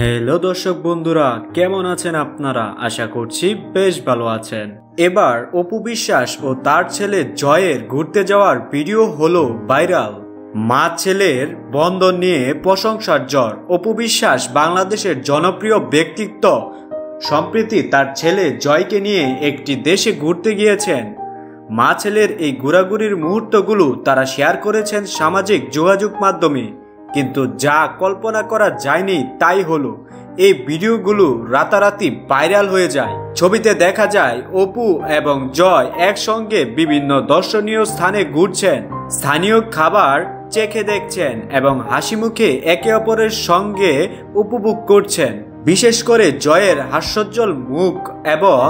Hello দর্শক বন্ধুরা, কেমন আছেন আপনারা? আশা করছি বেশ ভালো আছেন। এবার অপু বিশ্বাস ও তার ছেলে জয়ের ঘুরতে যাওয়ার ভিডিও হলো ভাইরাল। মা ছেলের বন্ধন নিয়ে প্রশংসার ঝড়। অপু বিশ্বাস বাংলাদেশের জনপ্রিয় ব্যক্তিত্ব সম্প্রতি তার ছেলে জয়কে নিয়ে একটি দেশে ঘুরতে গিয়েছেন। মা ছেলের এই ঘোরাঘুরির মুহূর্তগুলো তারা শেয়ার করেছেন সামাজিক যোগাযোগ মাধ্যমে, কিন্তু যা কল্পনা করা যায়নি তাই হলো। এই ভিডিওগুলো রাতারাতি ভাইরাল হয়ে যায়। ছবিতে দেখা যায় অপু এবং জয় একসঙ্গে বিভিন্ন দর্শনীয় স্থানে ঘুরছেন, স্থানীয় খাবার চেখে দেখছেন এবং হাসি মুখে একে অপরের সঙ্গে উপভোগ করছেন। বিশেষ করে জয়ের হাস্যোজ্জ্বল মুখ এবং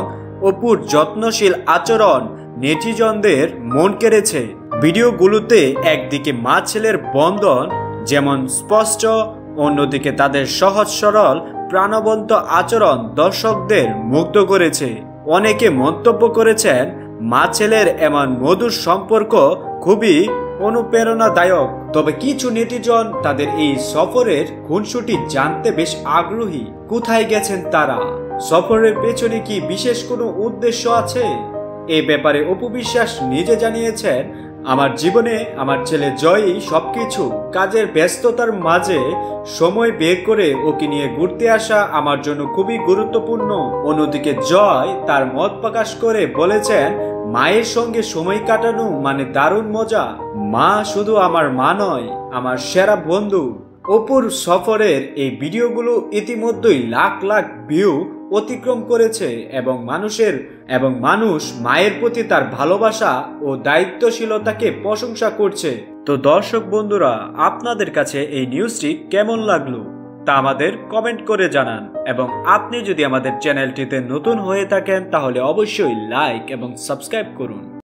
অপুর যত্নশীল আচরণ নেটিজনদের মন কেড়েছে। ভিডিওগুলোতে একদিকে মা ছেলের বন্ধন যেমন স্পষ্ট, অন্যদিকে তাদের সহজ সরল প্রাণবন্ত আচরণ দর্শকদের মুগ্ধ করেছে। অনেকে মন্তব্য করেছেন মা ছেলের এমন মধুর সম্পর্ক খুবই অনুপ্রেরণাদায়ক। তবে কিছু নেটিজন তাদের এই সফরের খুনসুটি জানতে বেশ আগ্রহী। কোথায় গেছেন তারা? সফরের পেছনে কি বিশেষ কোনো উদ্দেশ্য আছে? এই ব্যাপারে অপু বিশ্বাস নিজে জানিয়েছেন, আমার জীবনে আমার ছেলে জয়ই সবকিছু। কাজের ব্যস্ততার মাঝে সময় বের করে ওকে নিয়ে ঘুরতে আসা আমার জন্য খুবই গুরুত্বপূর্ণ। অন্যদিকে জয় তার মত প্রকাশ করে বলেছেন, মায়ের সঙ্গে সময় কাটানো মানে দারুণ মজা। মা শুধু আমার মা নয়, আমার সেরা বন্ধু। অপুর সফরের এই ভিডিওগুলো ইতিমধ্যেই লাখ লাখ ভিউ অতিক্রম করেছে এবং মানুষ মায়ের প্রতি তার ভালোবাসা ও দায়িত্বশীলতাকে প্রশংসা করছে। তো দর্শক বন্ধুরা, আপনাদের কাছে এই নিউজটি কেমন লাগলো তা আমাদের কমেন্ট করে জানান, এবং আপনি যদি আমাদের চ্যানেলটিতে নতুন হয়ে থাকেন তাহলে অবশ্যই লাইক এবং সাবস্ক্রাইব করুন।